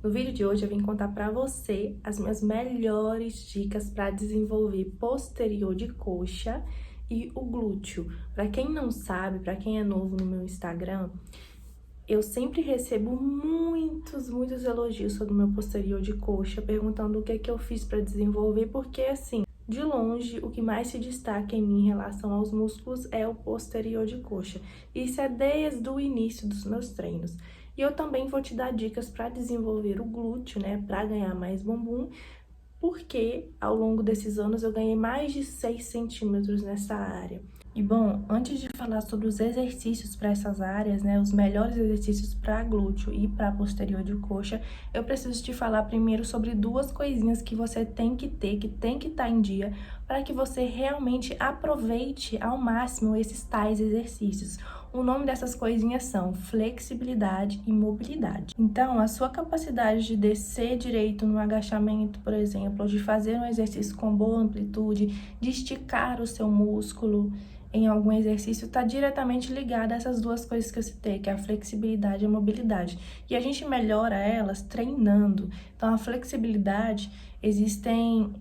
No vídeo de hoje eu vim contar para você as minhas melhores dicas para desenvolver posterior de coxa e o glúteo. Para quem não sabe, para quem é novo no meu Instagram, eu sempre recebo muitos elogios sobre o meu posterior de coxa, perguntando o que é que eu fiz para desenvolver, porque assim, de longe, o que mais se destaca em mim em relação aos músculos é o posterior de coxa. Isso é desde o início dos meus treinos. E eu também vou te dar dicas para desenvolver o glúteo, né, para ganhar mais bumbum, porque ao longo desses anos eu ganhei mais de 6 centímetros nessa área. E bom, antes de falar sobre os exercícios para essas áreas, né, os melhores exercícios para glúteo e para posterior de coxa, eu preciso te falar primeiro sobre duas coisinhas que você tem que ter, que tem que estar em dia, para que você realmente aproveite ao máximo esses tais exercícios. O nome dessas coisinhas são flexibilidade e mobilidade. Então, a sua capacidade de descer direito no agachamento, por exemplo, ou de fazer um exercício com boa amplitude, de esticar o seu músculo em algum exercício, está diretamente ligada a essas duas coisas que eu citei, que é a flexibilidade e a mobilidade. E a gente melhora elas treinando. Então, a flexibilidade, existem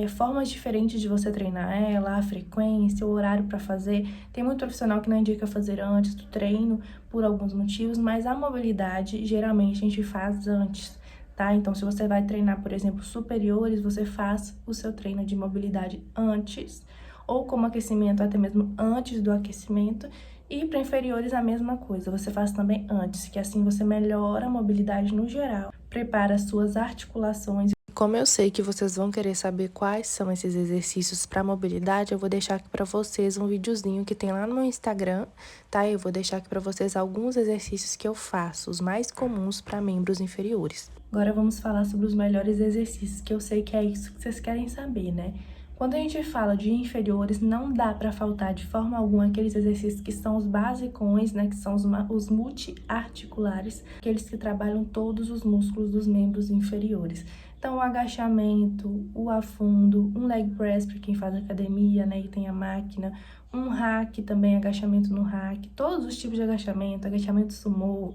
formas diferentes de você treinar ela, a frequência, o horário para fazer. Tem muito profissional que não indica fazer antes do treino, por alguns motivos, mas a mobilidade, geralmente, a gente faz antes. Tá? Então, se você vai treinar, por exemplo, superiores, você faz o seu treino de mobilidade antes, ou como aquecimento, até mesmo antes do aquecimento, e para inferiores a mesma coisa, você faz também antes, que assim você melhora a mobilidade no geral, prepara as suas articulações. Como eu sei que vocês vão querer saber quais são esses exercícios para mobilidade, eu vou deixar aqui para vocês um videozinho que tem lá no meu Instagram, tá? Eu vou deixar aqui para vocês alguns exercícios que eu faço, os mais comuns para membros inferiores. Agora vamos falar sobre os melhores exercícios, que eu sei que é isso que vocês querem saber, né? Quando a gente fala de inferiores, não dá para faltar de forma alguma aqueles exercícios que são os basicões, né, que são os multiarticulares, aqueles que trabalham todos os músculos dos membros inferiores. Então, o agachamento, o afundo, um leg press para quem faz academia, né, e tem a máquina, um hack também, agachamento no hack, todos os tipos de agachamento, agachamento sumô,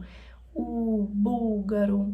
o búlgaro,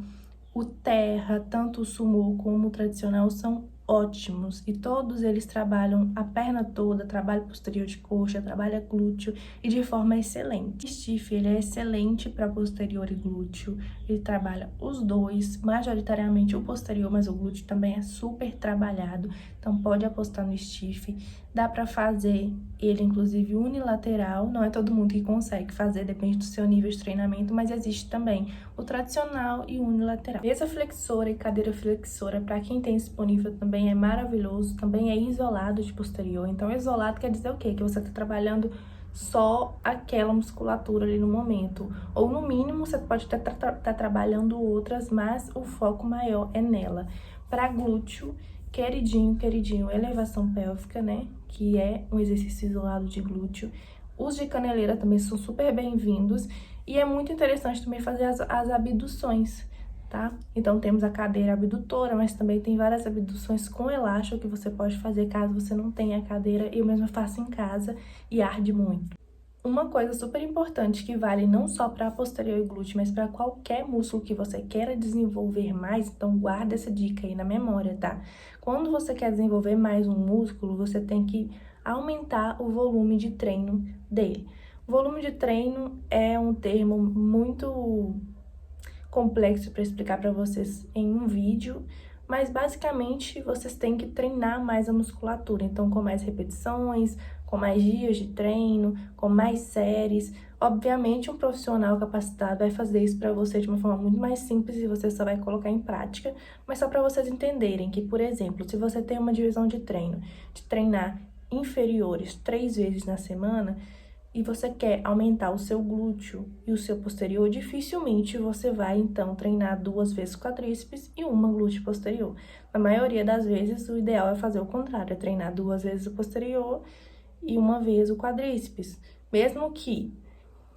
o terra, tanto o sumô como o tradicional, são ótimos e todos eles trabalham a perna toda, trabalho posterior de coxa, trabalha glúteo e de forma excelente. O stiff, ele é excelente para posterior e glúteo, ele trabalha os dois, majoritariamente o posterior, mas o glúteo também é super trabalhado, então pode apostar no stiff. Dá para fazer ele, inclusive, unilateral, não é todo mundo que consegue fazer, depende do seu nível de treinamento, mas existe também o tradicional e o unilateral. Mesa flexora e cadeira flexora, para quem tem disponível, também é maravilhoso, também é isolado de posterior. Então, isolado quer dizer o quê? Que você está trabalhando só aquela musculatura ali no momento. Ou, no mínimo, você pode estar trabalhando outras, mas o foco maior é nela. Para glúteo, queridinho, elevação pélvica, né? Que é um exercício isolado de glúteo. Os de caneleira também são super bem-vindos. E é muito interessante também fazer as abduções, tá? Então, temos a cadeira abdutora, mas também tem várias abduções com elástico que você pode fazer caso você não tenha a cadeira. Eu mesma faço em casa e arde muito. Uma coisa super importante que vale não só para posterior e glúteo, mas para qualquer músculo que você queira desenvolver mais, então guarda essa dica aí na memória, tá? Quando você quer desenvolver mais um músculo, você tem que aumentar o volume de treino dele. Volume de treino é um termo muito complexo para explicar para vocês em um vídeo, mas basicamente vocês têm que treinar mais a musculatura, então com mais repetições, com mais dias de treino, com mais séries. Obviamente, um profissional capacitado vai fazer isso para você de uma forma muito mais simples e você só vai colocar em prática, mas só para vocês entenderem que, por exemplo, se você tem uma divisão de treino, de treinar inferiores 3 vezes na semana, e você quer aumentar o seu glúteo e o seu posterior, dificilmente você vai, então, treinar 2 vezes quadríceps e uma glúteo posterior. Na maioria das vezes, o ideal é fazer o contrário, é treinar 2 vezes o posterior e 1 vez o quadríceps. Mesmo que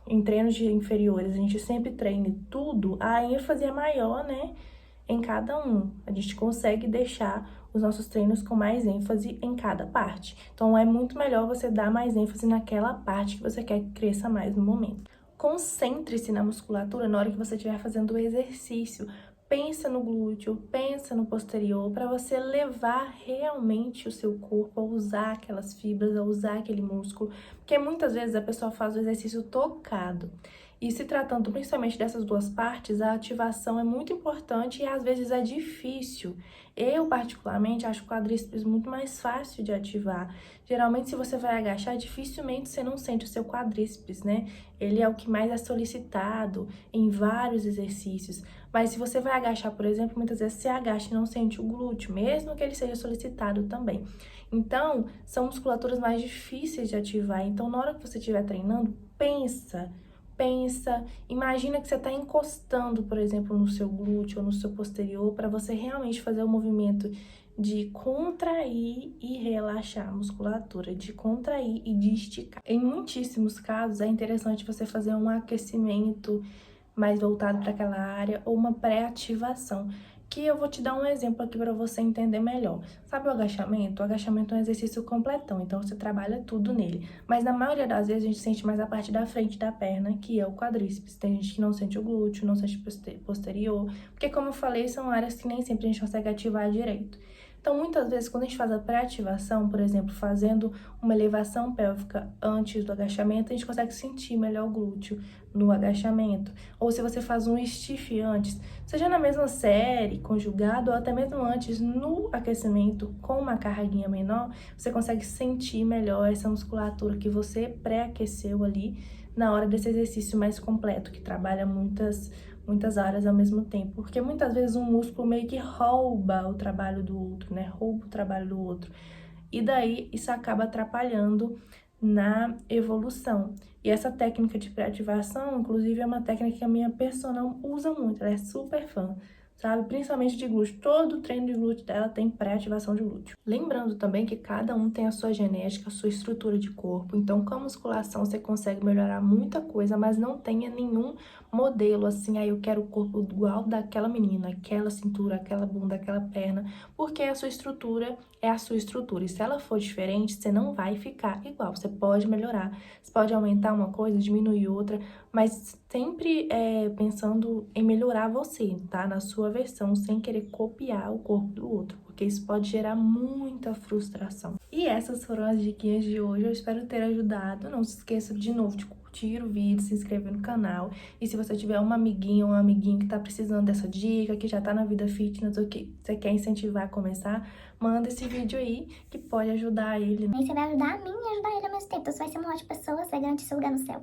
em treinos de inferiores a gente sempre treine tudo, a ênfase é maior, né, em cada um. A gente consegue deixar os nossos treinos com mais ênfase em cada parte. Então, é muito melhor você dar mais ênfase naquela parte que você quer que cresça mais no momento. Concentre-se na musculatura na hora que você estiver fazendo o exercício. pensa no glúteo, pensa no posterior, para você levar realmente o seu corpo a usar aquelas fibras, a usar aquele músculo, porque muitas vezes a pessoa faz o exercício tocado. E se tratando principalmente dessas duas partes, a ativação é muito importante e às vezes é difícil. Eu, particularmente, acho o quadríceps muito mais fácil de ativar. Geralmente, se você vai agachar, dificilmente você não sente o seu quadríceps, né? Ele é o que mais é solicitado em vários exercícios. Mas se você vai agachar, por exemplo, muitas vezes você agacha e não sente o glúteo, mesmo que ele seja solicitado também. Então, são musculaturas mais difíceis de ativar. Então, na hora que você estiver treinando, pensa, imagina que você está encostando, por exemplo, no seu glúteo ou no seu posterior, para você realmente fazer o movimento de contrair e relaxar a musculatura, de contrair e de esticar. Em muitíssimos casos, é interessante você fazer um aquecimento mais voltado para aquela área ou uma pré-ativação, que eu vou te dar um exemplo aqui para você entender melhor. Sabe o agachamento? O agachamento é um exercício completão, então você trabalha tudo nele. Mas na maioria das vezes a gente sente mais a parte da frente da perna, que é o quadríceps. Tem gente que não sente o glúteo, não sente o posterior, porque como eu falei, são áreas que nem sempre a gente consegue ativar direito. Então, muitas vezes, quando a gente faz a pré-ativação, por exemplo, fazendo uma elevação pélvica antes do agachamento, a gente consegue sentir melhor o glúteo no agachamento. Ou se você faz um stiff antes, seja na mesma série, conjugado, ou até mesmo antes, no aquecimento, com uma carguinha menor, você consegue sentir melhor essa musculatura que você pré-aqueceu ali na hora desse exercício mais completo, que trabalha muitas áreas ao mesmo tempo, porque muitas vezes um músculo meio que rouba o trabalho do outro, né? Rouba o trabalho do outro. E daí isso acaba atrapalhando na evolução. E essa técnica de pré-ativação, inclusive, é uma técnica que a minha personal usa muito, ela é super fã, sabe? Principalmente de glúteo. Todo treino de glúteo dela tem pré-ativação de glúteo. Lembrando também que cada um tem a sua genética, a sua estrutura de corpo. Então, com a musculação, você consegue melhorar muita coisa, mas não tenha nenhum modelo assim, aí eu quero o corpo igual daquela menina, aquela cintura, aquela bunda, aquela perna, porque a sua estrutura é a sua estrutura. E se ela for diferente, você não vai ficar igual. Você pode melhorar, você pode aumentar uma coisa, diminuir outra, mas sempre pensando em melhorar você, tá? Na sua versão, sem querer copiar o corpo do outro, porque isso pode gerar muita frustração. E essas foram as diquinhas de hoje, eu espero ter ajudado. Não se esqueça de novo de curtir o vídeo, se inscrever no canal. E se você tiver uma amiguinha ou um amiguinho que tá precisando dessa dica, que já tá na vida fitness ou que você quer incentivar a começar, manda esse vídeo aí que pode ajudar ele. Aí você vai ajudar a mim e ajudar ele ao mesmo tempo. Então você vai ser uma ótima pessoa, você vai garantir seu lugar no céu.